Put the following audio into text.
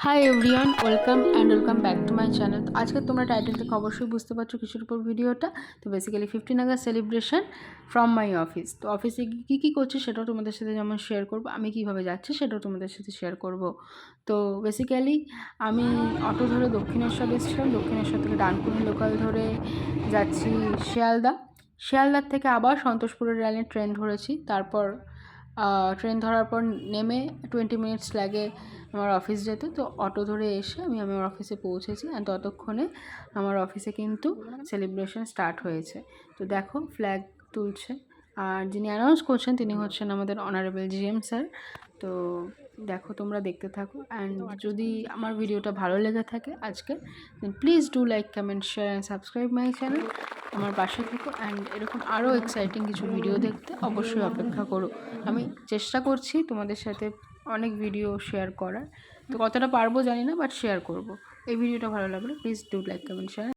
Hi everyone, welcome back to my channel. তো আজকে তোমরা টাইটেল থেকে অবশ্যই বুঝতে পারছো কিছুর উপর ভিডিওটা। তো basically 15 August celebration from my office. তো অফিসে কী করছি সেটাও তোমাদের সাথে যেমন শেয়ার করবো, আমি কীভাবে যাচ্ছি সেটাও তোমাদের সাথে শেয়ার করব। তো বেসিক্যালি আমি অটো ধরে দক্ষিণেশ্বর এসেছিলাম, দক্ষিণেশ্বর থেকে ডানকুনি লোকাল ধরে যাচ্ছি শিয়ালদার থেকে আবার সন্তোষপুরের লাইনে ট্রেন ধরেছি। তারপর ট্রেন ধরার পর নেমে 20 মিনিটস লাগে আমার অফিস যেতে। তো অটো ধরে এসে আমি আমার অফিসে পৌঁছেছি, আর ততক্ষণে আমার অফিসে কিন্তু সেলিব্রেশন স্টার্ট হয়েছে। তো দেখো ফ্ল্যাগ তুলছে, আর যিনি অ্যানাউন্স করছেন তিনি হচ্ছেন আমাদের অনারেবল জিএম স্যার। তো দেখো, তোমরা দেখতে থাকো। অ্যান্ড যদি আমার ভিডিওটা ভালো লেগে থাকে আজকে, then please do like, comment, share and subscribe my channel. আমার পাশে থেকো, অ্যান্ড এরকম আরও এক্সাইটিং কিছু ভিডিও দেখতে অবশ্যই অপেক্ষা করো। আমি চেষ্টা করছি তোমাদের সাথে অনেক ভিডিও শেয়ার করার। তো কতটা পারবো জানি না, বাট শেয়ার করব। এই ভিডিওটা ভালো লাগলে please do like, comment, share.